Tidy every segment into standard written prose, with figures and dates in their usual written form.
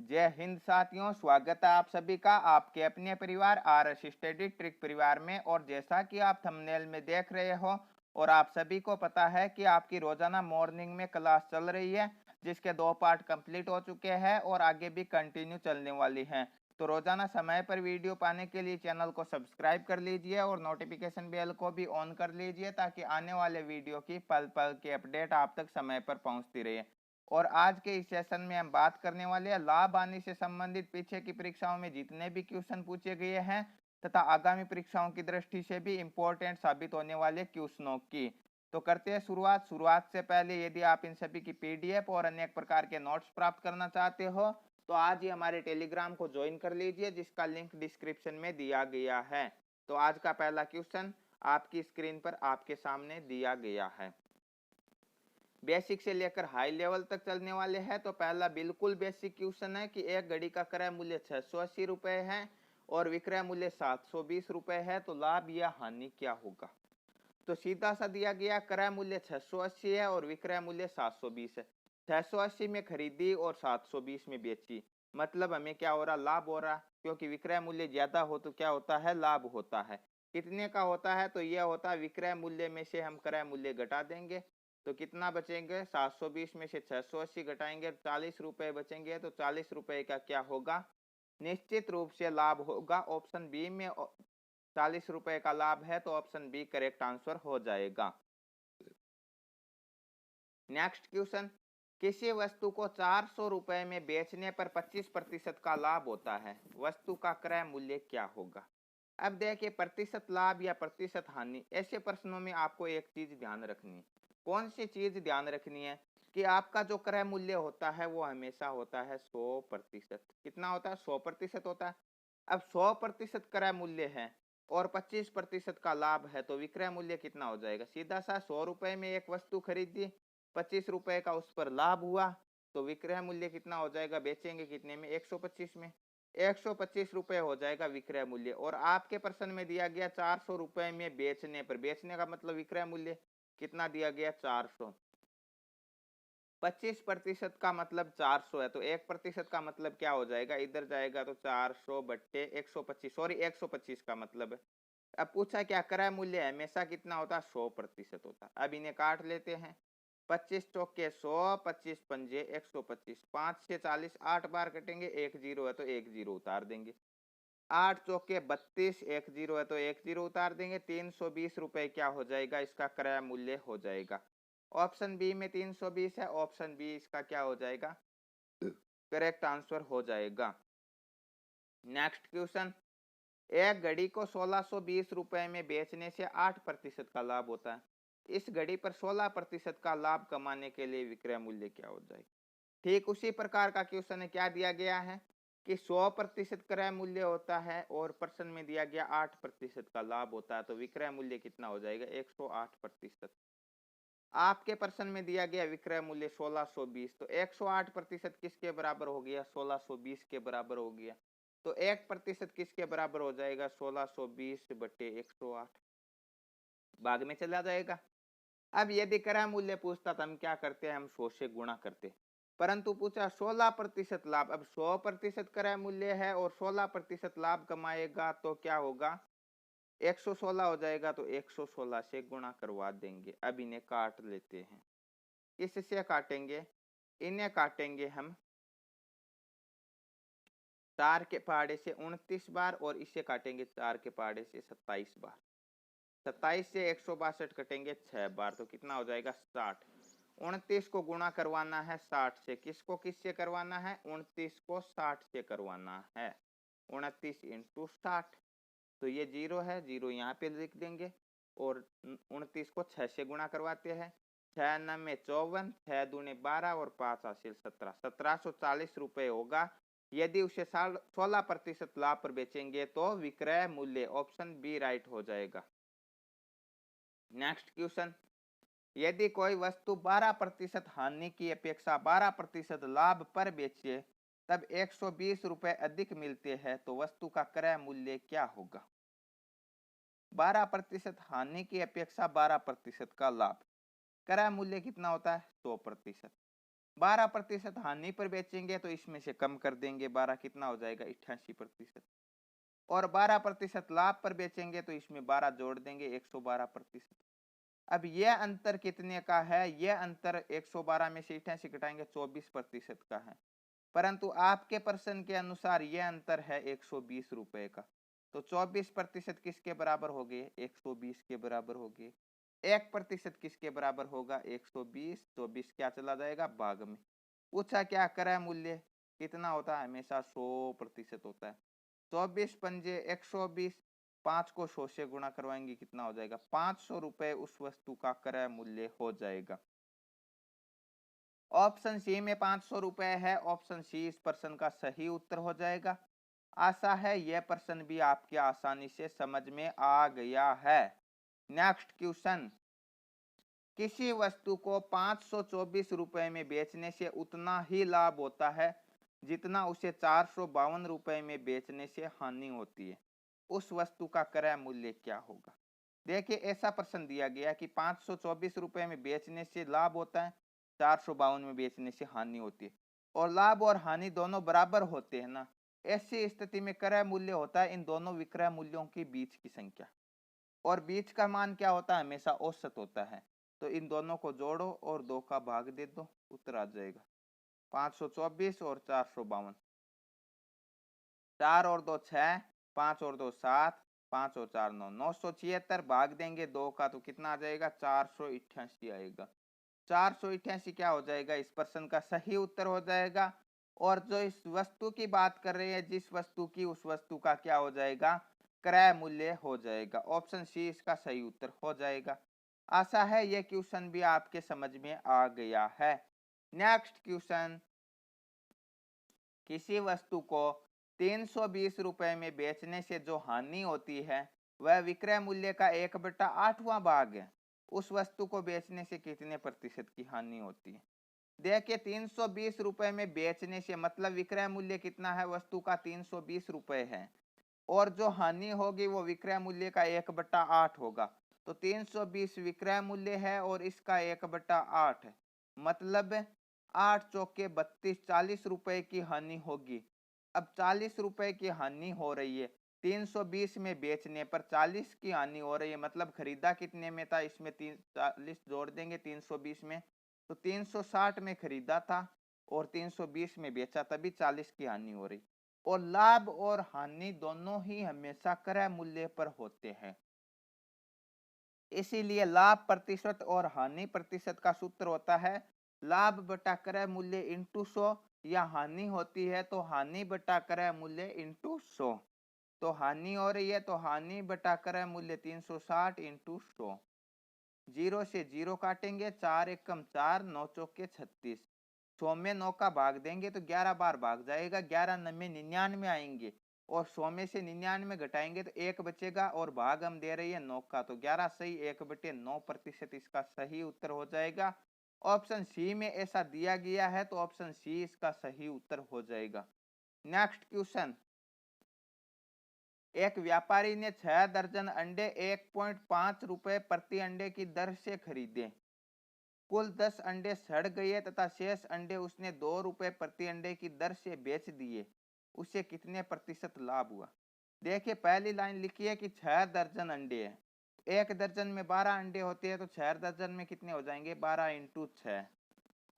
जय हिंद साथियों, स्वागत है आप सभी का आपके अपने परिवार RS स्टडी ट्रिक परिवार में। और जैसा कि आप थंबनेल में देख रहे हो और आप सभी को पता है कि आपकी रोजाना मॉर्निंग में क्लास चल रही है, जिसके 2 पार्ट कंप्लीट हो चुके हैं और आगे भी कंटिन्यू चलने वाली हैं। तो रोजाना समय पर वीडियो पाने के लिए चैनल को सब्सक्राइब कर लीजिए और नोटिफिकेशन बेल को भी ऑन कर लीजिए, ताकि आने वाले वीडियो की पल पल की अपडेट आप तक समय पर पहुंचती रहे। और आज के इस सेशन में हम बात करने वाले हैं लाभ आने से संबंधित पीछे की परीक्षाओं में जितने भी क्वेश्चन पूछे गए हैं तथा आगामी परीक्षाओं की दृष्टि से भी इम्पोर्टेंट साबित होने वाले क्वेश्चनों की। तो करते हैं शुरुआत से पहले यदि आप इन सभी की PDF और अनेक प्रकार के नोट्स प्राप्त करना चाहते हो तो आज ही हमारे टेलीग्राम को ज्वाइन कर लीजिए, जिसका लिंक डिस्क्रिप्शन में दिया गया है। तो आज का पहला क्वेश्चन आपकी स्क्रीन पर आपके सामने दिया गया है। बेसिक से लेकर हाई लेवल तक चलने वाले हैं। तो पहला बिल्कुल बेसिक क्वेश्चन है कि एक घड़ी का क्रय मूल्य 680 रुपए है और विक्रय मूल्य 720 रुपए है, तो लाभ या हानि क्या होगा। तो सीधा सा दिया गया, क्रय मूल्य 680 है और विक्रय मूल्य 720 है। 680 में खरीदी और 720 में बेची, मतलब हमें क्या हो रहा, लाभ हो रहा, क्योंकि विक्रय मूल्य ज्यादा हो तो क्या होता है, लाभ होता है। कितने का होता है, तो यह होता है विक्रय मूल्य में से हम क्रय मूल्य घटा देंगे तो कितना बचेंगे, 720 में से 680 घटाएंगे 40 रुपए बचेंगे। तो 40 रुपए का क्या होगा, निश्चित रूप से लाभ होगा। ऑप्शन बी में 40 रुपए का लाभ है, तो ऑप्शन बी करेक्ट आंसर हो जाएगा। नेक्स्ट क्वेश्चन, किसी वस्तु को 400 रुपए में बेचने पर 25% का लाभ होता है, वस्तु का क्रय मूल्य क्या होगा। अब देखिए, प्रतिशत लाभ या प्रतिशत हानि, ऐसे प्रश्नों में आपको एक चीज ध्यान रखनी है। कौन सी चीज ध्यान रखनी है कि आपका जो क्रय मूल्य होता है वो हमेशा होता है 100%। कितना होता है, 100% होता है। अब 100% क्रय मूल्य है और 25% का लाभ है, तो विक्रय मूल्य कितना हो जाएगा, सीधा सा 100 रुपए में एक वस्तु खरीदी, 25 रुपए का उस पर लाभ हुआ, तो विक्रय मूल्य कितना हो जाएगा, बेचेंगे कितने में, 125 में, 125 रुपए हो जाएगा विक्रय मूल्य। और आपके प्रश्न में दिया गया 400 रुपए में बेचने पर, बेचने का मतलब विक्रय मूल्य कितना दिया गया, 400। 25% का मतलब 400 है, तो 1% का मतलब क्या हो जाएगा, इधर जाएगा तो 400 बट्टे 125, सॉरी 125 का मतलब है। अब पूछा क्या, क्रय मूल्य हमेशा कितना होता है, 100% होता है। अब इन्हें काट लेते हैं, 25 चौके 100, 25 पंजे 125, 5 से 40, 8 बार कटेंगे, एक जीरो है तो एक जीरो उतार देंगे, 8 चौके 32, एक जीरो है तो एक जीरो उतार देंगे, 320 रुपए क्या हो जाएगा, इसका क्रय मूल्य हो जाएगा। ऑप्शन बी में 320 है, ऑप्शन बी इसका क्या हो जाएगा, करेक्ट आंसर हो जाएगा। नेक्स्ट क्वेश्चन, एक घड़ी को 1620 रुपए में बेचने से 8% का लाभ होता है, इस घड़ी पर 16% का लाभ कमाने के लिए विक्रय मूल्य क्या हो जाएगा। ठीक उसी प्रकार का क्वेश्चन है, क्या दिया गया है कि 100% क्रय मूल्य होता है और प्रश्न में दिया गया 8% का लाभ होता है, तो विक्रय मूल्य कितना हो जाएगा, 108%। आपके प्रश्न में दिया गया विक्रय मूल्य 1620, तो 108% किसके बराबर हो गया, 1620 के बराबर हो गया। तो 1% किसके बराबर हो जाएगा, 1620 बटे 108, भाग में चला जाएगा। अब यदि क्रय मूल्य पूछता तो हम क्या करते हैं, हम 100 से गुणा करते, परंतु पूछा 16% लाभ। अब 100% क्रय मूल्य है और 16% लाभ कमाएगा, तो क्या होगा, 116 हो जाएगा, तो 116 से गुणा करवा देंगे। अब इन्हें काट लेते हैं, किससे काटेंगे, इन्हें काटेंगे हम 4 के पहाड़े से 29 बार और इसे काटेंगे 4 के पहाड़े से 27 बार। 27 से 162 कटेंगे 6 बार, तो कितना हो जाएगा, 60। 29 को गुणा करवाना है 60 से, किसको किससे करवाना है, 29 को 60 से करवाना है, 29 इंटू 60। तो ये जीरो है, जीरो यहाँ पे लिख देंगे और 29 को 6 से गुणा करवाते हैं, 6 9 54, 6 दूने 12 और 5 हासिल 17, 1740 रुपए होगा। यदि उसे 16% लाभ पर बेचेंगे तो विक्रय मूल्य, ऑप्शन बी राइट हो जाएगा। नेक्स्ट क्वेश्चन, यदि कोई वस्तु 12% हानि की अपेक्षा 12% लाभ पर बेचे तब 120 रुपए अधिक मिलते हैं, तो वस्तु का क्रय मूल्य क्या होगा। 12% हानि की अपेक्षा 12% का लाभ, क्रय मूल्य कितना होता है, 100%। 12% हानि पर बेचेंगे तो इसमें से कम कर देंगे 12 कितना हो जाएगा 88%। और 12% लाभ पर बेचेंगे तो इसमें 12 जोड़ देंगे 112%। अब यह अंतर कितने का है? यह अंतर 112 में से 88 घटाएंगे 24% का है। परंतु आपके प्रश्न के अनुसार यह अंतर है 120 रुपए का। तो 24% किसके बराबर हो गए? 120 के बराबर हो गए। 1% किसके बराबर होगा? 120। 24 क्या चला जाएगा? भाग में। पूछा क्या क्रय मूल्य कितना होता है? हमेशा 100% होता है। 24 पंजे 120, 5 को 100 से गुणा करवाएंगे कितना हो जाएगा? 500 रुपए उस वस्तु का क्रय मूल्य हो जाएगा। ऑप्शन सी में 500 रुपए है। ऑप्शन सी इस प्रश्न का सही उत्तर हो जाएगा। आशा है यह प्रश्न भी आपके आसानी से समझ में आ गया है। नेक्स्ट क्वेश्चन, किसी वस्तु को 524 रुपए में बेचने से उतना ही लाभ होता है जितना उसे 452 रुपए में बेचने से हानि होती है। उस वस्तु का क्रय मूल्य क्या होगा? देखिए ऐसा प्रश्न दिया गया कि 524 रुपए में बेचने से लाभ होता है, 452 में बेचने से हानि होती है, और लाभ और हानि दोनों बराबर होते हैं ना। ऐसी स्थिति में क्रय मूल्य होता है इन दोनों विक्रय मूल्यों के बीच की संख्या, और बीच का मान क्या होता है? हमेशा औसत होता है। तो इन दोनों को जोड़ो और 2 का भाग दे दो, उत्तर आ जाएगा 524 और 452। 4 और 2 6, 5 और 2 7, 5 और 4 9, 976 भाग देंगे 2 का तो कितना आ जाएगा? 488 आएगा। 488 क्या हो जाएगा? इस प्रश्न का सही उत्तर हो जाएगा। और जो इस वस्तु की बात कर रहे हैं, जिस वस्तु की, उस वस्तु का क्या हो जाएगा? क्रय मूल्य हो जाएगा। ऑप्शन सी इसका सही उत्तर हो जाएगा। आशा है यह क्वेश्चन भी आपके समझ में आ गया है। नेक्स्ट क्वेश्चन, किसी वस्तु को 320 रुपए में बेचने से जो हानि होती है वह विक्रय मूल्य का 1/8वां भाग है। उस वस्तु को बेचने से कितने प्रतिशत की हानि होती है? देखिए 320 रुपए में बेचने से मतलब विक्रय मूल्य कितना है? वस्तु का 320 रुपए है, और जो हानि होगी वो विक्रय मूल्य का 1/8 होगा। तो 320 विक्रय मूल्य है और इसका 1/8 है, मतलब 8 चौके 32, 40 रुपए की हानि होगी। अब 40 रुपए की हानि हो रही है, 320 में बेचने पर 40 की हानि हो रही है, मतलब खरीदा कितने में था? इसमें 40 जोड़ देंगे 320 में, तो 360 में खरीदा था और 320 में बेचा, तभी 40 की हानि हो रही। और लाभ और हानि दोनों ही हमेशा क्रय मूल्य पर होते हैं, इसीलिए लाभ प्रतिशत और हानि प्रतिशत का सूत्र होता है लाभ बटा क्रय मूल्य इंटू 100, या हानि होती है तो हानि बटा क्रय मूल्य इंटू 100। तो हानि हो रही है तो हानि बटा क्रय मूल्य 360 इंटू 100। 0 से 0 काटेंगे, 4 एकम 4, 9 चौके 36। 100 में 9 का भाग देंगे तो 11 बार भाग जाएगा, 11 9 99 आएंगे, और 100 में से 99 घटाएंगे तो 1 बचेगा, और भाग हम दे रही है 9 का, तो 11 सही 1/9% इसका सही उत्तर हो जाएगा। ऑप्शन सी में ऐसा दिया गया है तो ऑप्शन सी इसका सही उत्तर हो जाएगा। नेक्स्ट क्वेश्चन, एक व्यापारी ने 6 दर्जन अंडे 1.5 रुपए प्रति अंडे की दर से खरीदे। कुल 10 अंडे सड़ गए तथा शेष अंडे उसने 2 रुपए प्रति अंडे की दर से बेच दिए। उसे कितने प्रतिशत लाभ हुआ? देखिए पहली लाइन लिखी है कि 6 दर्जन अंडे है, एक दर्जन में 12 अंडे होते हैं, तो 6 दर्जन में कितने हो जाएंगे? 12 इंटू 6,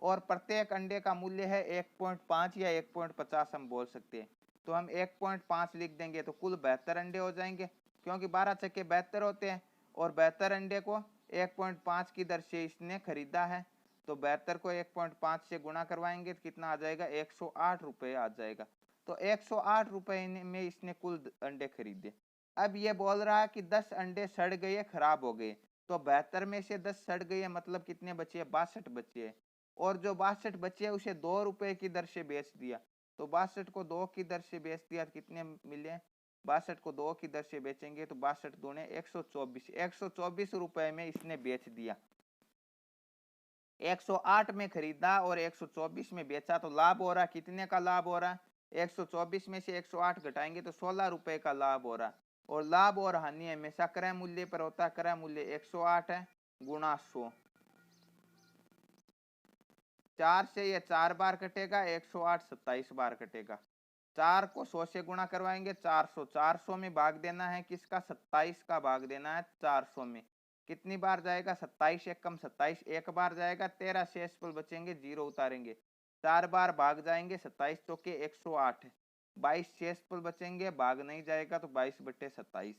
और प्रत्येक अंडे का मूल्य है 1.5 या 1.50 हम बोल सकते हैं, तो हम 1.5 लिख देंगे तो कुल 72 अंडे हो जाएंगे, क्योंकि 12 छक्के 72 होते हैं, और 72 अंडे को 1.5 की दर से इसने खरीदा है, तो 72 को 1.5 से गुणा करवाएंगे तो कितना आ जाएगा? 108 रुपए आ जाएगा। तो 108 रुपए में इसने कुल अंडे खरीदे। अब ये बोल रहा है कि 10 अंडे सड़ गए, खराब हो गए, तो 72 में से 10 सड़ गए, मतलब कितने बचे? 62 बचे, और जो 62 बचे उसे 2 रुपए की दर से बेच दिया, तो 62 को 2 की दर से बेच दिया तो कितने मिले? 62 को 2 की दर से बेचेंगे तो 62 दूने 124, 124 रुपए में इसने बेच दिया। 108 में खरीदा और 124 में बेचा, तो लाभ हो रहा, कितने का लाभ हो रहा? 124 में से 108 घटाएंगे तो 16 रुपए का लाभ हो रहा। और लाभ और हानि हमेशा क्रय मूल्य पर होता है, क्रय मूल्य 108 है गुणा 100। 4 से ये 4 बार कटेगा, 108 27 बार कटेगा। 4 को 100 से गुणा करवाएंगे, 400 400 में भाग देना है किसका, 27 का भाग देना है 400 में। कितनी बार जाएगा, 27 एक कम 27 एक बार जाएगा, 13 शेषफल बचेंगे, 0 उतारेंगे। 4 बार भाग जाएंगे, 27 चौके 108, 22 शेषफल बचेंगे, भाग नहीं जाएगा तो 22/27।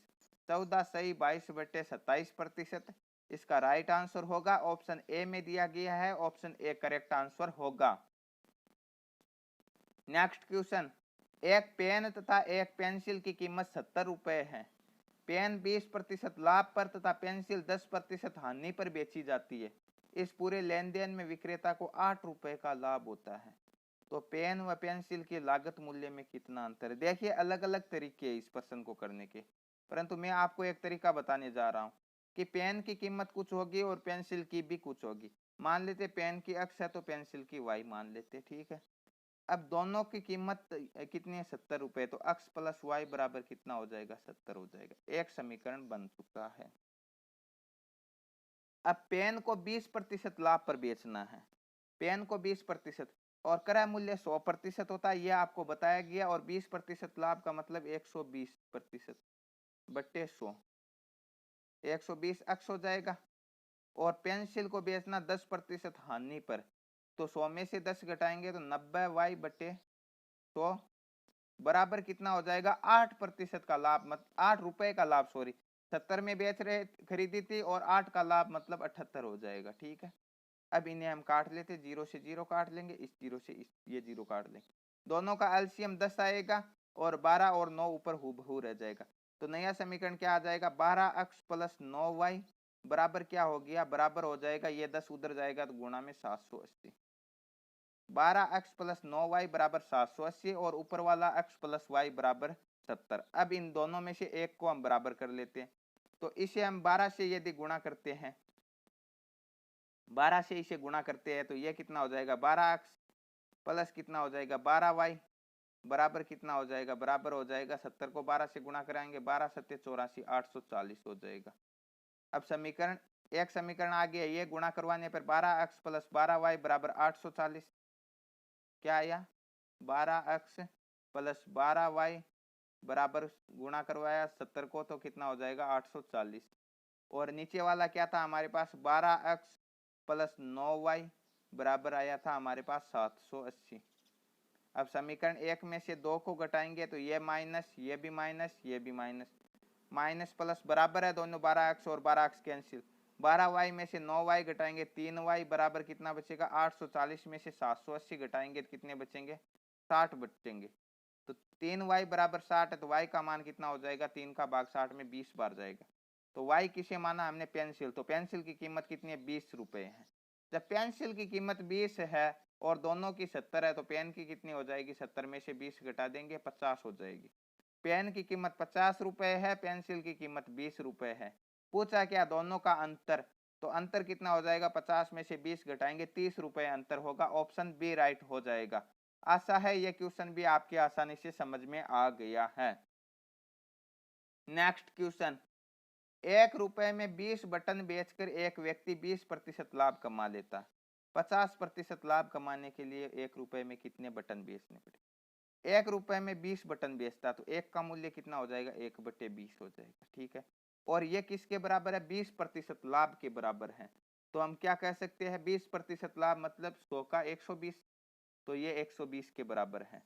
14 सही 22/27%। इसका राइट आंसर होगा ऑप्शन ए में दिया गया है, ऑप्शन ए करेक्ट आंसर होगा। नेक्स्ट क्वेश्चन, एक पेन तथा एक पेंसिल की कीमत 70 रुपए है। पेन 20% लाभ पर तथा पेंसिल 10% हानि पर बेची जाती है। इस पूरे लेन देन में विक्रेता को 8 रुपए का लाभ होता है। तो पेन व पेंसिल की लागत मूल्य में कितना अंतर है। देखिए अलग अलग तरीके हैं इस प्रश्न को करने के, परंतु मैं आपको एक तरीका बताने जा रहा हूँ कि पेन की कीमत कुछ होगी और पेंसिल की भी कुछ होगी। मान लेते पेन की x है तो पेंसिल की y मान लेते, ठीक है। अब दोनों की कीमत कितनी है, 70 रुपए, तो x प्लस वाई बराबर कितना हो जाएगा, 70 हो जाएगा। एक समीकरण बन चुका है। अब पेन को 20% लाभ पर बेचना है, पेन को 20% और क्रय मूल्य 100% होता है, यह आपको बताया गया। और 20% लाभ का मतलब 120% बट्टे 100, 120 x हो जाएगा। और पेंसिल को बेचना 10% हानि पर, तो 100 में से 10 घटाएंगे तो 90y बटे 100 बराबर कितना हो जाएगा, 8% का लाभ, मतलब 8 रुपए का लाभ, सॉरी 70 में बेच रहे खरीदी थी और 8 का लाभ मतलब 78 हो जाएगा, ठीक है। अब इन्हें हम काट लेते, 0 से 0 काट लेंगे, इस 0 से ये 0 काट लेंगे, दोनों का एलसीएम 10 आएगा और 12 और 9 ऊपर हूबहू रह जाएगा। तो नया समीकरण क्या आ जाएगा, 12x प्लस 9y बराबर क्या हो गया, बराबर हो जाएगा, ये 10 उधर जाएगा तो गुणा में 780। 12x प्लस 9y बराबर 780 और ऊपर वाला x प्लस y बराबर 70। अब इन दोनों में से एक को हम बराबर कर लेते हैं, तो इसे हम 12 से यदि गुणा करते हैं, 12 से इसे गुणा करते हैं तो ये कितना हो जाएगा, 12x प्लस कितना हो जाएगा 12y बराबर कितना हो जाएगा, बराबर हो जाएगा 70 को 12 से गुणा कराएंगे, 12 सत्ते 84, 840 हो जाएगा। अब समीकरण एक समीकरण आ गया, ये गुणा करवाने पर 12x प्लस 12y बराबर 840 क्या आया, 12x प्लस 12y बराबर गुणा करवाया 70 को तो कितना हो जाएगा 840। और नीचे वाला क्या था हमारे पास, 12x प्लस 9y बराबर आया था हमारे पास 780। अब समीकरण एक में से 2 को घटाएंगे तो ये माइनस, ये भी माइनस, ये भी माइनस, माइनस प्लस बराबर है दोनों, 12x और 12x कैंसिल, 12y में से 9y घटाएंगे 3y बराबर कितना बचेगा, 840 में से 780 घटाएंगे तो कितने बचेंगे, 60 बचेंगे। तो 3y बराबर 60 है तो y का मान कितना हो जाएगा, 3 का भाग 60 में 20 बार जाएगा। तो y किसे माना हमने, पेंसिल, तो पेंसिल की कीमत कितनी है, 20 रुपए है। जब पेंसिल की कीमत 20 है और दोनों की 70 है तो पेन की कितनी हो जाएगी, 70 में से 20 घटा देंगे 50 हो जाएगी। पेन की कीमत 50 रुपए है, पेंसिल की कीमत 20 रुपए है। पूछा क्या, दोनों का अंतर, तो अंतर कितना हो जाएगा, 50 में से 20 घटाएंगे 30 रुपए अंतर होगा, ऑप्शन बी राइट हो जाएगा। आशा है यह क्वेश्चन भी आपके आसानी से समझ में आ गया है। नेक्स्ट क्वेश्चन, 1 रुपए में 20 बटन बेचकर एक व्यक्ति 20% लाभ कमा लेता है। 50% लाभ कमाने के लिए 1 रुपए में कितने बटन बेचने पड़े। 1 रुपए में 20 बटन बेचता तो एक का मूल्य कितना हो जाएगा, 1/20 हो जाएगा, ठीक है। और ये किसके बराबर है, 20% लाभ के बराबर है। तो हम क्या कह सकते हैं, 20% लाभ मतलब 100 का 120, तो ये 120 के बराबर है।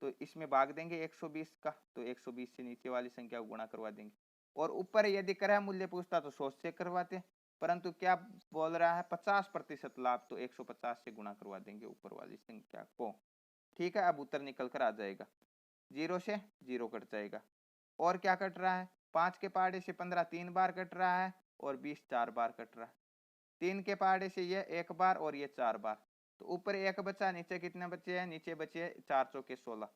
तो इसमें भाग देंगे 120 का, तो 120 से नीचे वाली संख्या को गुणा करवा देंगे। और ऊपर यदि क्रय मूल्य पूछता तो 100 से करवाते, परंतु क्या बोल रहा है 50% लाभ, तो 150 से गुणा करवा देंगे ऊपर वाली संख्या को, ठीक है। अब उत्तर निकल कर आ जाएगा, 0 से 0 कट जाएगा। और क्या कट रहा है, 5 के पहाड़े से 15 3 बार कट रहा है और 20 4 बार कट रहा है। 3 के पहाड़े से ये 1 बार और ये 4 बार, तो ऊपर 1 बचा, नीचे कितने बचे हैं, नीचे बचे 4 चौके 16।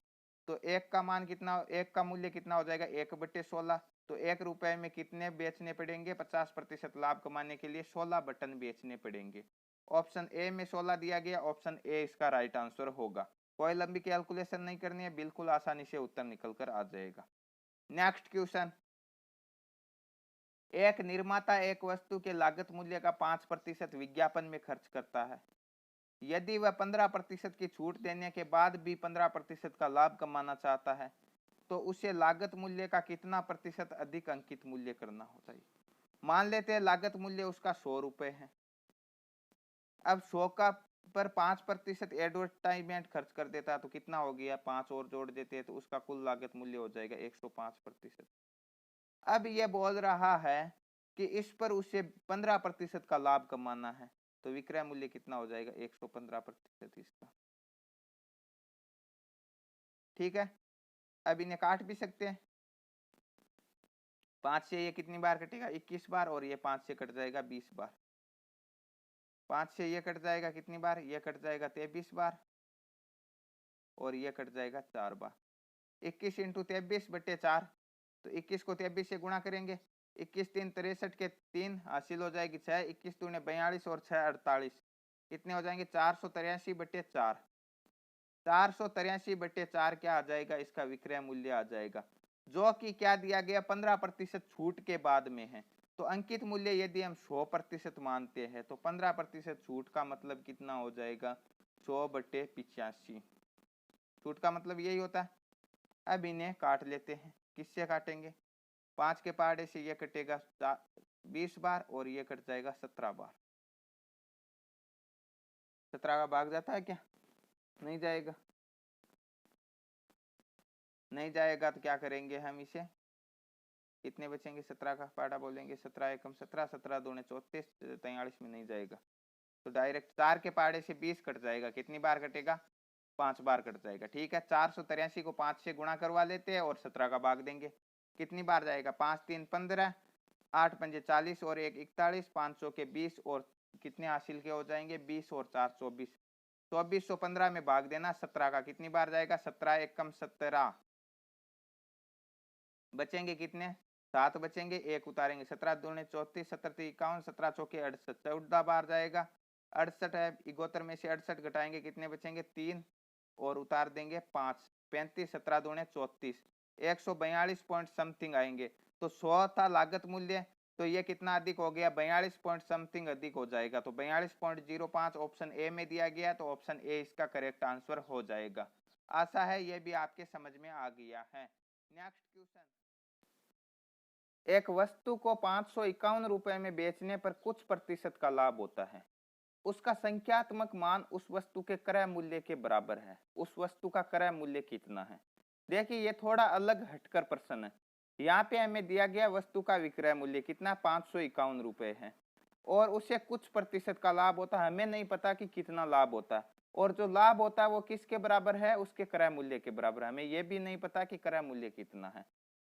तो 1 का मान कितना, 1 का मूल्य कितना हो जाएगा, 1/16। तो 1 रुपए में कितने बेचने पड़ेंगे, 50% लाभ कमाने के लिए 16 बटन बेचने पड़ेंगे। ऑप्शन ए में 16 दिया गया, ऑप्शन ए इसका राइट आंसर होगा। कोई लंबी कैलकुलेशन नहीं करनी है, बिल्कुल आसानी से उत्तर निकल कर आ जाएगा। नेक्स्ट क्वेश्चन, एक निर्माता एक वस्तु के लागत मूल्य का 5% विज्ञापन में खर्च करता है। यदि वह 15% की छूट देने के बाद भी 15% का लाभ कमाना चाहता है तो उसे लागत मूल्य का कितना प्रतिशत अधिक अंकित मूल्य करना होता है। मान लेते हैं लागत मूल्य उसका 100 रुपए है। अब 100 का पर 5% एडवर्टाइजमेंट खर्च कर देता है तो कितना हो गया, 5 और जोड़ देते हैं तो उसका कुल लागत मूल्य हो जाएगा 105%। अब यह बोल रहा है कि इस पर उसे 15% का लाभ कमाना है तो विक्रय मूल्य कितना हो जाएगा, 115% इसका। ठीक है, अब इन्हें काट भी सकते हैं। 5 से ये कितनी बार कटेगा, 21 बार, और ये 5 से कट जाएगा 20 बार। 5 से ये कट जाएगा कितनी बार, ये कट जाएगा 23 बार, और ये कट जाएगा 4 बार। 21 इंटू 23/4, तो 21 को 23 से गुणा करेंगे, 21 3 63 के 3 हासिल हो जाएगी 6, 21 दूने 42 और 6 48, कितने हो जाएंगे 483/4। 483/4 क्या आ जाएगा, इसका विक्रय मूल्य आ जाएगा, जो कि क्या दिया गया 15% छूट के बाद में है। तो अंकित मूल्य यदि हम 100% मानते हैं तो 15% छूट का मतलब कितना हो जाएगा, 100/85। छूट का मतलब यही होता है। अब इन्हें काट लेते हैं, किससे काटेंगे, 5 के पहाड़े से ये कटेगा 20 बार और ये कट जाएगा 17 बार। 17 का भाग जाता है क्या, नहीं जाएगा। नहीं जाएगा तो क्या करेंगे हम, इसे कितने बचेंगे, 17 का पहाड़ा बोलेंगे, 17 एकम 17, 17 दूने 34, 43 में नहीं जाएगा तो डायरेक्ट 4 के पहाड़े से 20 कट जाएगा, कितनी बार कटेगा, 5 बार कट जाएगा। ठीक है, 483 को 5 से गुणा करवा लेते हैं और 17 का भाग देंगे, कितनी बार जाएगा, 5 3 15, 8 पंजे 40 और 1 41, 500 के 20 और कितने हासिल के हो जाएंगे, 20 और 4 24, 2415 में भाग देना 17 का, कितनी बार जाएगा, 17 एकम 17, बचेंगे कितने, 7 बचेंगे, एक उतारेंगे, 17 दूने 34, 17 51, 17 चौके 68, 14 बार जाएगा। 68 है, 71 में से 68 घटाएंगे, कितने बचेंगे 3 और उतार देंगे 5, 35, 17 दूने 34, 142 पॉइंट समथिंग आएंगे। तो 100 था लागत मूल्य, तो ये कितना अधिक हो गया, 42 पॉइंट समथिंग अधिक हो जाएगा। तो 42.05 ऑप्शन ए में दिया गया, तो ऑप्शन ए इसका करेक्ट आंसर हो जाएगा। आशा है ये भी आपके समझ में आ गया है। नेक्स्ट क्वेश्चन, एक वस्तु को 551 रुपए में बेचने पर कुछ प्रतिशत का लाभ होता है, उसका संख्यात्मक मान उस वस्तु के क्रय मूल्य के बराबर है, उस वस्तु का क्रय मूल्य कितना है। देखिए ये थोड़ा अलग हटकर प्रश्न है। यहाँ पे हमें दिया गया वस्तु का विक्रय मूल्य कितना, 551 रुपए है, और उसे कुछ प्रतिशत का लाभ होता है, हमें नहीं पता कि कितना लाभ होता है, और जो लाभ होता है वो किसके बराबर है, उसके क्रय मूल्य के बराबर है, हमें यह भी नहीं पता कि क्रय मूल्य कितना है।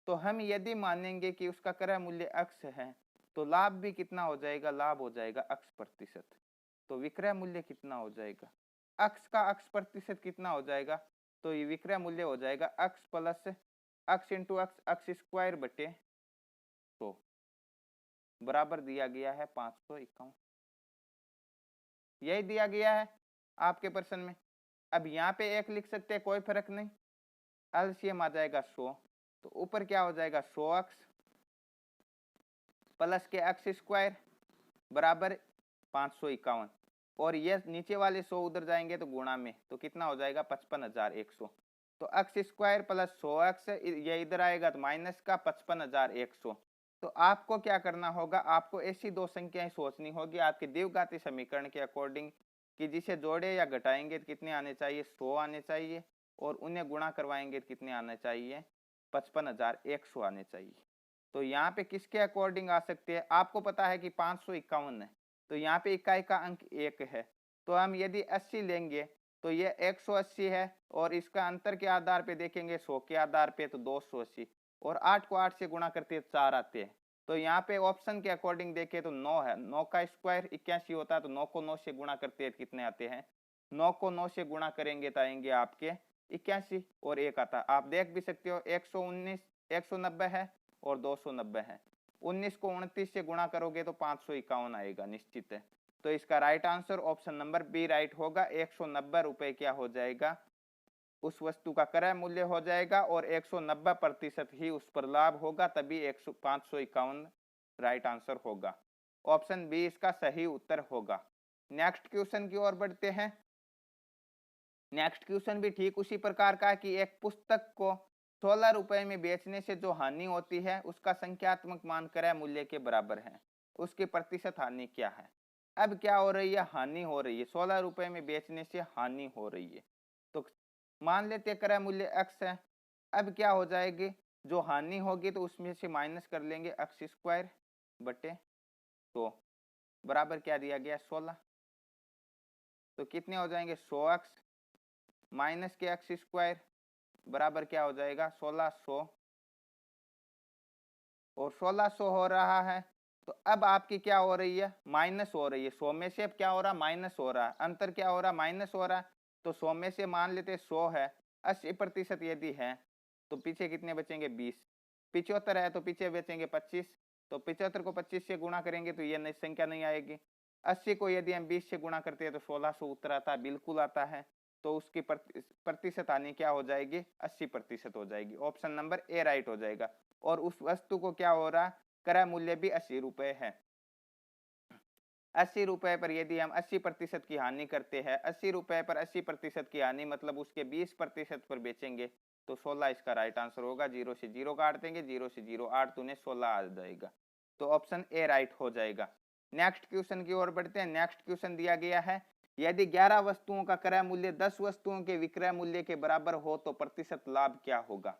तो हम यदि मानेंगे कि उसका क्रय मूल्य x है तो लाभ भी कितना हो जाएगा, लाभ हो जाएगा x%। तो विक्रय मूल्य कितना हो जाएगा, x का x% कितना हो जाएगा, तो ये विक्रय मूल्य हो जाएगा x plus x into x square बटे 100, बराबर दिया गया है 551, यही दिया गया है आपके प्रश्न में। अब यहाँ पे एक लिख सकते हैं, कोई फर्क नहीं, एलसीएम आ जाएगा 100, तो ऊपर क्या हो जाएगा 100x प्लस के x स्क्वायर बराबर 551, और ये नीचे वाले 100 उधर जाएंगे तो गुणा में, तो कितना हो जाएगा 55,100। तो x स्क्वायर प्लस 100x ये इधर आएगा तो माइनस का 55,100। तो आपको क्या करना होगा, आपको ऐसी दो संख्याएं सोचनी होगी आपके द्विघाती समीकरण के अकॉर्डिंग कि जिसे जोड़े या घटाएंगे तो कितने आने चाहिए, 100 आने चाहिए, और उन्हें गुणा करवाएंगे तो कितने आने चाहिए, 55,100 आने चाहिए। तो यहाँ पे किसके अकॉर्डिंग आ सकते हैं, आपको पता है कि 551 है, तो यहाँ पे इकाई का अंक 1 है, तो हम यदि 80 लेंगे तो ये 180 है, और इसका अंतर के आधार पे देखेंगे 100 के आधार पे तो 280, और 8 को 8 से गुणा करते 4 आते हैं। तो यहाँ पे ऑप्शन के अकॉर्डिंग देखें तो 9 है, 9 का स्क्वायर 81 होता है, तो 9 को 9 से गुणा करते हैं कितने आते हैं, 9 को 9 से गुणा करेंगे तो आएंगे आपके 81, और एक आता है, आप देख भी सकते हो 119 190 है और 290 है, 19 को 29 से गुणा करोगे तो 551 आएगा निश्चित है। तो इसका right answer option number B right होगा, 190 रुपए क्या हो जाएगा, उस वस्तु का क्रय मूल्य हो जाएगा, और 190% ही उस पर लाभ होगा, तभी 551 राइट आंसर होगा। ऑप्शन बी इसका सही उत्तर होगा। नेक्स्ट क्वेश्चन की ओर बढ़ते हैं। नेक्स्ट क्वेश्चन भी ठीक उसी प्रकार का कि एक पुस्तक को 16 रुपए में बेचने से जो हानि होती है उसका संख्यात्मक मान क्रय मूल्य के बराबर है, उसकी प्रतिशत हानि क्या है। अब क्या हो रही है, हानि हो रही है, 16 रुपए में बेचने से हानि हो रही है। तो मान लेते हैं क्रय मूल्य x है। अब क्या हो जाएगी, जो हानि होगी तो उसमें से माइनस कर लेंगे x स्क्वायर बटे 100 बराबर क्या दिया गया 16। तो कितने हो जाएंगे 100x माइनस के एक्स स्क्वायर बराबर क्या हो जाएगा 1600, और 1600 हो रहा है। तो अब आपकी क्या हो रही है, माइनस हो रही है, 100 में से अब क्या हो रहा है, माइनस हो रहा है, अंतर क्या हो रहा है, माइनस हो रहा है। तो 100 में से मान लेते 100 है, 80% यदि है तो पीछे कितने बचेंगे 20, 75 है तो पीछे बचेंगे 25। तो 75 को 25 से गुणा करेंगे तो ये नई संख्या नहीं आएगी। 80 को यदि हम 20 से गुणा करते हैं तो 1600 उत्तर आता है, बिल्कुल आता है। तो उसकी प्रतिशत हानि क्या हो जाएगी, 80% हो जाएगी। ऑप्शन नंबर ए राइट हो जाएगा। और उस वस्तु को क्या हो रहा, क्रय मूल्य भी 80 रुपए है। 80 रुपए पर यदि हम 80% की हानि करते हैं, 80 रुपए पर 80% की हानि मतलब उसके 20% पर बेचेंगे, तो 16 इसका राइट आंसर होगा। 0 से 0 काट देंगे, 0 से 0 8 दूने 16 आ जाएगा। तो ऑप्शन ए राइट हो जाएगा। नेक्स्ट क्वेश्चन की ओर बढ़ते हैं। नेक्स्ट क्वेश्चन दिया गया है, यदि 11 वस्तुओं का क्रय मूल्य 10 वस्तुओं के विक्रय मूल्य के बराबर हो तो प्रतिशत लाभ क्या होगा।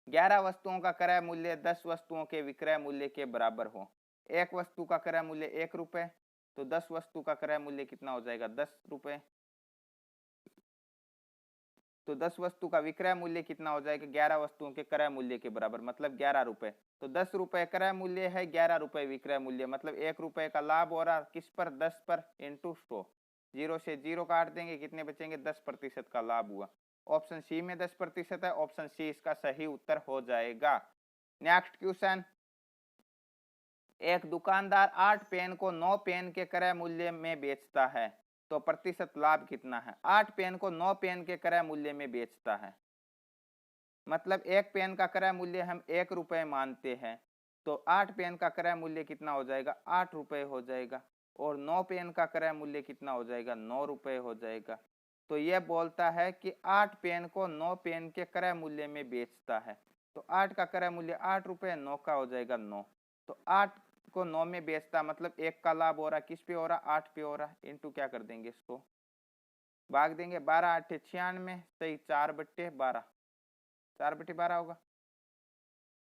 11 वस्तुओं का क्रय मूल्य 10 वस्तुओं के विक्रय मूल्य के बराबर हो। एक वस्तु का क्रय मूल्य 1 रुपए, तो 10 वस्तु का क्रय मूल्य कितना हो जाएगा 10 रुपए। तो 10 वस्तु का विक्रय मूल्य कितना हो जाएगा 11 वस्तुओं के क्रय मूल्य के बराबर, मतलब 11 रुपए। तो 10 रुपए क्रय मूल्य है, 11 रुपए विक्रय मूल्य, मतलब 1 रुपए का लाभ हो रहा किस पर 10 पर इंटू 100। 0 से 0 काट देंगे, कितने बचेंगे 10% का लाभ हुआ। ऑप्शन सी में 10% है, ऑप्शन सी इसका सही उत्तर हो जाएगा। नेक्स्ट क्वेश्चन, एक दुकानदार 8 पेन को 9 पेन के क्रय मूल्य में बेचता है तो प्रतिशत लाभ कितना है। 8 पेन को 9 पेन के क्रय मूल्य में बेचता है, मतलब एक पेन का क्रय मूल्य हम 1 रुपए मानते हैं, तो 8 पेन का क्रय मूल्य कितना हो जाएगा 8 रुपए हो जाएगा। और 9 पेन का क्रय मूल्य कितना हो जाएगा 9 रुपए हो जाएगा। तो यह बोलता है कि 8 पेन को 9 पेन के क्रय मूल्य में बेचता है। तो 8 का क्रय मूल्य 8 रुपए, 9 का हो जाएगा 9। तो 8 को 9 में बेचता मतलब 1 का लाभ हो रहा, किस पे हो रहा 8 पे हो रहा। इंटू क्या कर देंगे, इसको भाग देंगे, 12 8 96 सही 4/12, 4/12 होगा,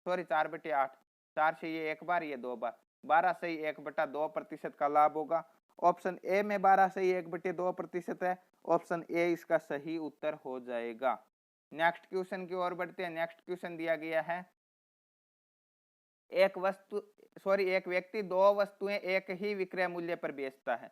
सॉरी 4/8। 4 से ये एक बार, ये 2 बार, 12 सही 1/2% का लाभ होगा। ऑप्शन ए में 12 सही 1/2% है। ऑप्शन ए इसका सही उत्तर हो जाएगा। नेक्स्ट क्वेश्चन की ओर बढ़ते हैं। नेक्स्ट क्वेश्चन दिया गया है, एक व्यक्ति 2 वस्तुएं एक ही विक्रय मूल्य पर बेचता है।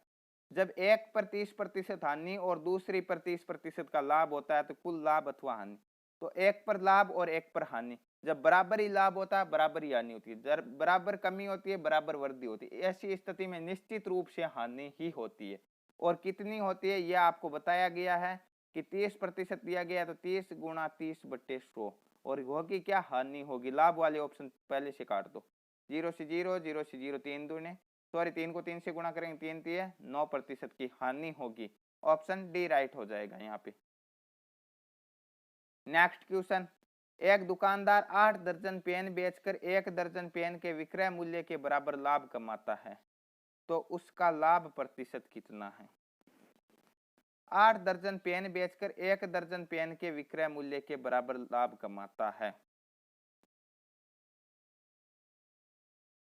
जब एक पर 30% हानि और दूसरी पर 30% का लाभ होता है तो कुल लाभ अथवा हानि। तो एक पर लाभ और एक पर हानि, जब बराबर ही लाभ होता है बराबर ही हानि होती है, जब बराबर कमी होती है बराबर वृद्धि होती है, ऐसी स्थिति में निश्चित रूप से हानि ही होती है। और कितनी होती है यह आपको बताया गया है कि 30% दिया गया, तो 30 गुणा 30/100, और होगी क्या हानि होगी। लाभ वाले ऑप्शन पहले से काट दो, 0 से 0, 0 से 0 3 दूने, सॉरी 3 को 3 से गुणा करेंगे 3 3 9% की हानि होगी। ऑप्शन डी राइट हो जाएगा यहाँ पे। नेक्स्ट क्वेश्चन, एक दुकानदार 8 दर्जन पेन बेचकर 1 दर्जन पेन के विक्रय मूल्य के बराबर लाभ कमाता है, तो उसका लाभ प्रतिशत कितना है। 8 दर्जन पेन बेचकर 1 दर्जन पेन के विक्रय मूल्य के बराबर लाभ कमाता है,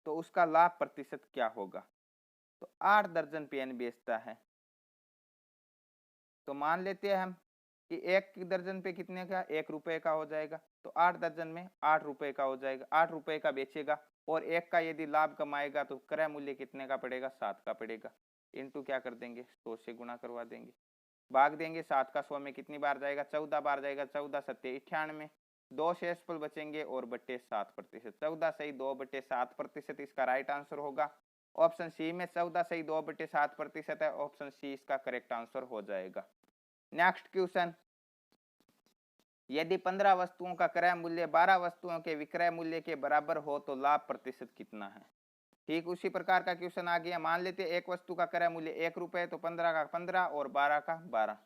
तो उसका लाभ प्रतिशत क्या होगा। तो 8 दर्जन पेन बेचता है, तो मान लेते हैं हम कि 1 दर्जन पे कितने का 1 रुपए का हो जाएगा, तो 8 दर्जन में 8 रुपए का हो जाएगा, 8 रुपए का बेचेगा। और 1 का यदि लाभ कमाएगा तो क्रय मूल्य कितने का पड़ेगा 7 का पड़ेगा। इंटू क्या कर देंगे 100 से गुणा करवा देंगे, भाग देंगे, 7 का 100 में कितनी बार जाएगा 14 बार जाएगा, 14 सत्ते 98, 2 शेषफल बचेंगे और बट्टे 7%, 14 सही 2/7% इसका राइट आंसर होगा। ऑप्शन सी में 14 सही 2/7% है, ऑप्शन सी इसका करेक्ट आंसर हो जाएगा। नेक्स्ट क्वेश्चन, यदि 15 वस्तुओं का क्रय मूल्य 12 वस्तुओं के विक्रय मूल्य के बराबर हो तो लाभ प्रतिशत कितना है। ठीक उसी प्रकार का क्वेश्चन आ गया। मान लेते एक वस्तु का क्रय मूल्य 1 रुपए, तो 15 का 15 और 12 का 12,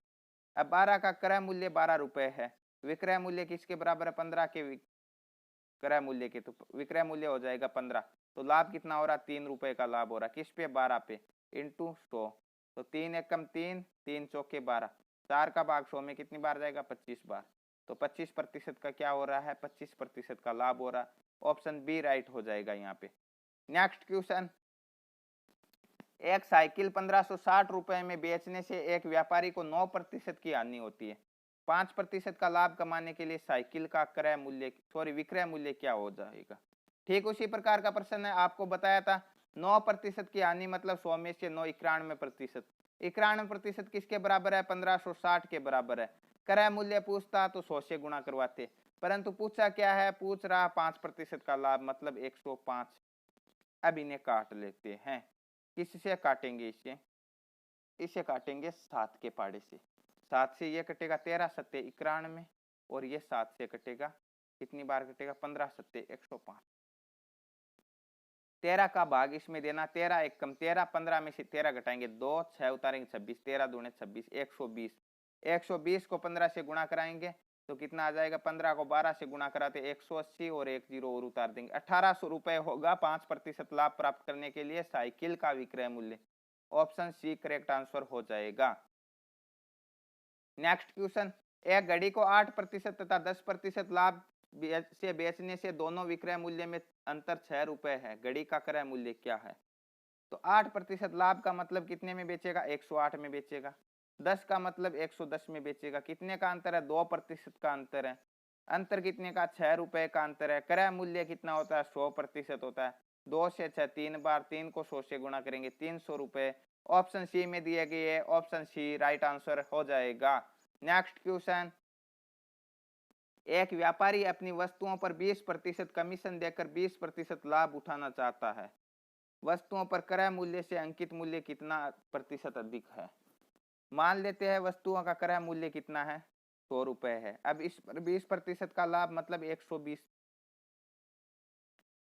अब 12 का क्रय मूल्य 12 रुपए है, विक्रय मूल्य किसके बराबर है? 15 के क्रय मूल्य के, तो विक्रय मूल्य हो जाएगा 15। तो लाभ कितना हो रहा? 3 रुपए का लाभ हो रहा। किस पे? 12 पे, इंटू 100। तो 3 एकम 3, 3 चौके 12, 4 का भाग 100 में कितनी बार जाएगा? 25 बार। तो 25% का क्या हो रहा है? 25% का लाभ हो रहा। ऑप्शन बी राइट हो जाएगा यहाँ पे। नेक्स्ट क्वेश्चन, एक साइकिल 1560 रुपए में बेचने से एक व्यापारी को 9% की हानि होती है। 5% का लाभ कमाने के लिए साइकिल का क्रय मूल्य विक्रय मूल्य क्या हो जाएगा? ठीक उसी प्रकार का प्रश्न है, आपको बताया था 9% की हानि मतलब 100 में से 9 91%। 91% किसके बराबर है? 1560 के बराबर है। क्रय मूल्य पूछता तो 100 से गुणा करवाते, परंतु पूछा क्या है? पूछ रहा 5% का लाभ मतलब 105। अब इन्हें काट लेते हैं। किससे काटेंगे? इसे काटेंगे 7 के पाड़े से। 7 से ये कटेगा 13 सत्ते 91, और ये 7 से कटेगा, कितनी बार कटेगा? 15 सत्ते 105। 13 का भाग इसमें देना, 13 एक कम 13, 15 में से 13 घटाएंगे 2, 6 उतारेंगे 26, 13 दूने 26, 120। 120 को 15 से गुणा कराएंगे तो कितना आ जाएगा? 15 को 12 से गुणा कराते 180, और 1 जीरो और उतार देंगे, 1800 रुपए होगा 5% लाभ प्राप्त करने के लिए साइकिल का विक्रय मूल्य। ऑप्शन सी करेक्ट आंसर हो जाएगा। नेक्स्ट क्वेश्चन, एक घड़ी को 8% तथा 10% लाभ से बेचने से दोनों विक्रय मूल्य में अंतर 6 रुपए है। घड़ी का क्रय मूल्य क्या है? तो 8% लाभ का मतलब कितने में बेचेगा? 108 में बेचेगा। 10 का मतलब 110 में बेचेगा। कितने का अंतर है? 2% का अंतर है। अंतर कितने का? 6 रुपए का अंतर है। क्रय मूल्य कितना होता है? 100% होता है। 2 से 6 3 बार, 3 को 100 से गुणा करेंगे 300 रुपए। ऑप्शन सी में दिए गए है, ऑप्शन सी राइट आंसर हो जाएगा। नेक्स्ट क्वेश्चन, एक व्यापारी अपनी वस्तुओं पर 20% कमीशन देकर 20% लाभ उठाना चाहता है। वस्तुओं पर क्रय मूल्य से अंकित मूल्य कितना प्रतिशत अधिक है? मान लेते हैं वस्तुओं का क्रय मूल्य कितना है? 100 रुपए है। अब इस पर 20% का लाभ मतलब 120,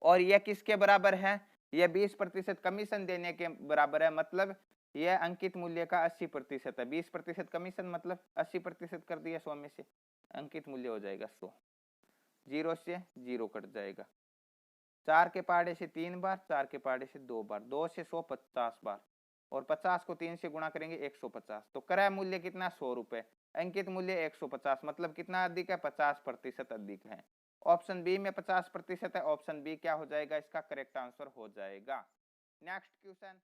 और यह किसके बराबर है? यह 20% कमीशन देने के बराबर है, मतलब यह अंकित मूल्य का 80% है। 20% कमीशन मतलब 80% कर दिया 100 में से, अंकित मूल्य हो जाएगा 100। 0 से 0 कट जाएगा। 4 के पहाड़े से 3 बार, 4 के पहाड़े से 2 बार, 2 से 100 50 बार, और 50 को 3 से गुणा करेंगे 150। तो क्रय मूल्य कितना? 100 रुपए। अंकित मूल्य 150, मतलब कितना अधिक है? 50% अधिक है। ऑप्शन बी में 50% है। ऑप्शन बी क्या हो जाएगा? इसका करेक्ट आंसर हो जाएगा। नेक्स्ट क्वेश्चन,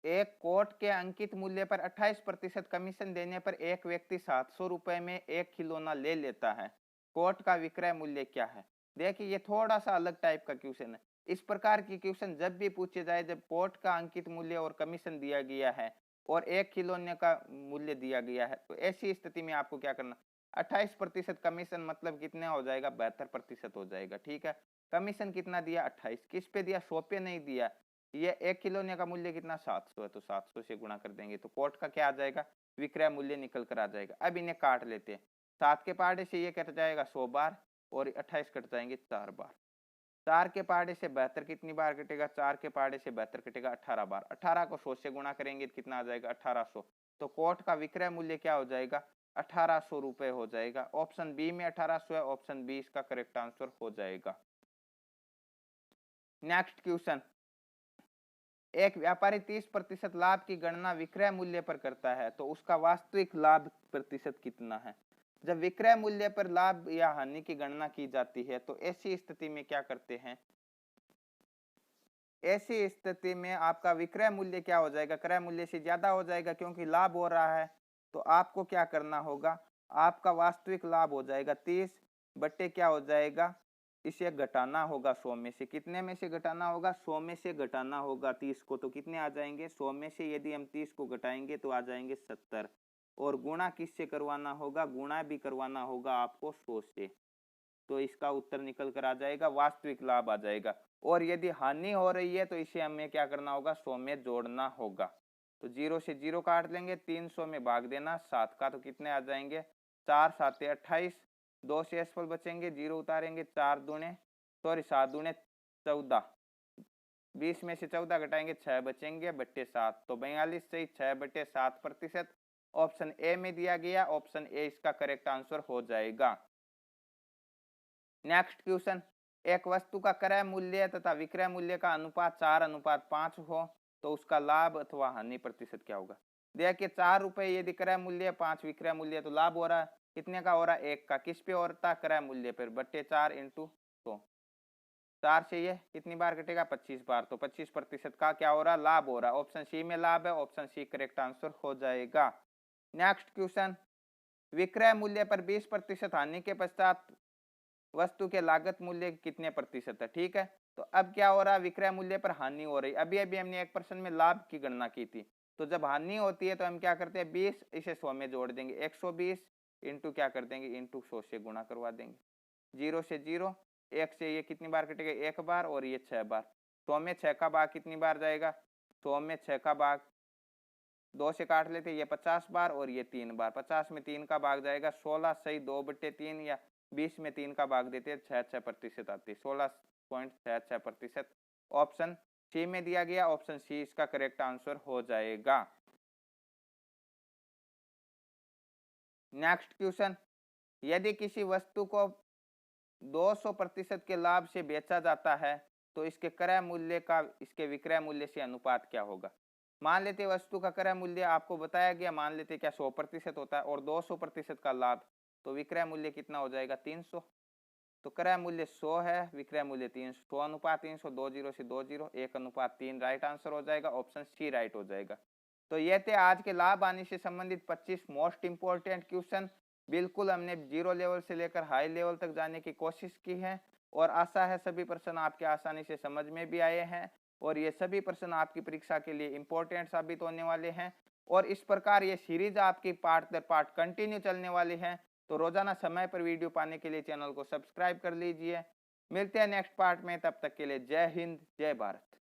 एक कोट के अंकित मूल्य पर 28% कमीशन देने पर एक व्यक्ति 700 रुपए में एक खिलौना ले लेता है। कोट का विक्रय मूल्य क्या है? देखिए ये थोड़ा सा अलग टाइप का क्वेश्चन है। इस प्रकार की क्वेश्चन जब भी पूछे जाए, जब कोट का अंकित मूल्य और कमीशन दिया गया है और एक खिलौने का मूल्य दिया गया है, तो ऐसी स्थिति में आपको क्या करना? 28% कमीशन मतलब कितने हो जाएगा? 72% हो जाएगा। ठीक है, कमीशन कितना दिया? 28। किस पे दिया? 100 पे नहीं दिया। ये एक खिलौने का मूल्य कितना? 700 है, तो 700 से गुणा कर देंगे तो कोट का क्या आ जाएगा? विक्रय मूल्य निकल कर आ जाएगा। अब इन्हें काट लेते हैं। 7 के पहाड़े से ये कट जाएगा 100 बार, और 28 कट जाएंगे 4 बार। 4 के पहाड़े से 72 कितनी बार कटेगा? 4 के पहाड़े से 72 कटेगा 18 बार। 18 को 100 से गुणा करेंगे तो कितना आ जाएगा? 1800। तो कोट का विक्रय मूल्य क्या हो जाएगा? 1800 रुपए हो जाएगा। ऑप्शन बी में 1800 है। ऑप्शन बी इसका करेक्ट आंसर हो जाएगा। नेक्स्ट क्वेश्चन, एक व्यापारी 30% लाभ की गणना विक्रय मूल्य पर करता है, तो उसका वास्तविक लाभ प्रतिशत कितना है? जब विक्रय मूल्य पर लाभ या हानि की गणना की जाती है तो ऐसी स्थिति में क्या करते हैं? ऐसी स्थिति में आपका विक्रय मूल्य क्या हो जाएगा? क्रय मूल्य से ज्यादा हो जाएगा, क्योंकि लाभ हो रहा है। तो आपको क्या करना होगा? आपका वास्तविक लाभ हो जाएगा 30 बट्टे क्या हो जाएगा? इसे घटाना होगा 100 में से। कितने में से घटाना होगा? 100 में से घटाना होगा 30 को, तो कितने आ जाएंगे? 100 में से यदि हम 30 को घटाएंगे तो आ जाएंगे 70, और गुणा किससे करवाना होगा? गुणा भी करवाना होगा आपको 100 से। तो इसका उत्तर निकल कर आ जाएगा, वास्तविक लाभ आ जाएगा। और यदि हानि हो रही है तो इसे हमें क्या करना होगा? 100 में जोड़ना होगा। तो 0 से 0 काट लेंगे, 300 में भाग देना 7 का, तो कितने आ जाएंगे? 4 7 28, 2 से असफल बचेंगे, 0 उतारेंगे, 4 दूने 7 दूने 14, 20 में से 14 घटाएंगे 6 बचेंगे बट्टे 7, तो 42 से 6 बट्टे 7%। ऑप्शन ए में दिया गया, ऑप्शन ए इसका करेक्ट आंसर हो जाएगा। नेक्स्ट क्वेश्चन, एक वस्तु का क्रय मूल्य तथा विक्रय मूल्य का अनुपात 4:5 हो तो उसका लाभ अथवा हानि प्रतिशत क्या होगा। देखिए 4 रुपए यदि क्रय मूल्य, 5 विक्रय मूल्य, तो लाभ हो रहा है कितने का, हो रहा है 1 का। किस पे होता है, क्रय मूल्य पर, बट्टे 4 इंटू 100। 4 से ये कितनी बार कटेगा, 25 बार, तो 25% का क्या हो रहा है, लाभ हो रहा है। ऑप्शन सी में लाभ है, ऑप्शन सी करेक्ट आंसर हो जाएगा। नेक्स्ट क्वेश्चन, विक्रय मूल्य पर 20% हानि के पश्चात वस्तु के लागत मूल्य कितने प्रतिशत है। ठीक है, तो अब क्या हो रहा है, विक्रय मूल्य पर हानि हो रही। अभी अभी हमने 1% में लाभ की गणना की थी, तो जब हानि होती है तो हम क्या करते हैं, 20 इसे 100 में जोड़ देंगे, 120 इंटू क्या कर देंगे, इंटू 100 से गुणा करवा देंगे। 0 से 0, 1 से ये कितनी बार कटेगा, 1 बार, और ये 6 बार। 100 में 6 का भाग कितनी बार जाएगा, 100 में 6 का भाग 2 से काट लेते, ये 50 बार और ये 3 बार। 50 में 3 का भाग जाएगा 16 सही 2/3, या 20 में 3 का भाग देते हैं 66% आती है, 16.66%। ऑप्शन सी में दिया गया, ऑप्शन सी इसका करेक्ट आंसर हो जाएगा। नेक्स्ट क्वेश्चन, यदि किसी वस्तु को 200% के लाभ से बेचा जाता है तो इसके क्रय मूल्य का इसके विक्रय मूल्य से अनुपात क्या होगा। मान लेते वस्तु का क्रय मूल्य आपको बताया गया, मान लेते क्या 100% होता है, और 200% का लाभ, तो विक्रय मूल्य कितना हो जाएगा, 300। तो क्रय मूल्य 100 है, विक्रय मूल्य 300, 100:300, 2 0 से 2 0, 1:3 राइट आंसर हो जाएगा, ऑप्शन सी राइट हो जाएगा। तो ये थे आज के लाभ हानि से संबंधित 25 मोस्ट इंपोर्टेंट क्वेश्चन। बिल्कुल हमने जीरो लेवल से लेकर हाई लेवल तक जाने की कोशिश की है, और आशा है सभी प्रश्न आपके आसानी से समझ में भी आए हैं, और ये सभी प्रश्न आपकी परीक्षा के लिए इंपॉर्टेंट साबित होने वाले हैं। और इस प्रकार ये सीरीज आपकी पार्ट दर पार्ट कंटिन्यू चलने वाली है, तो रोजाना समय पर वीडियो पाने के लिए चैनल को सब्सक्राइब कर लीजिए। मिलते हैं नेक्स्ट पार्ट में, तब तक के लिए जय हिंद, जय भारत।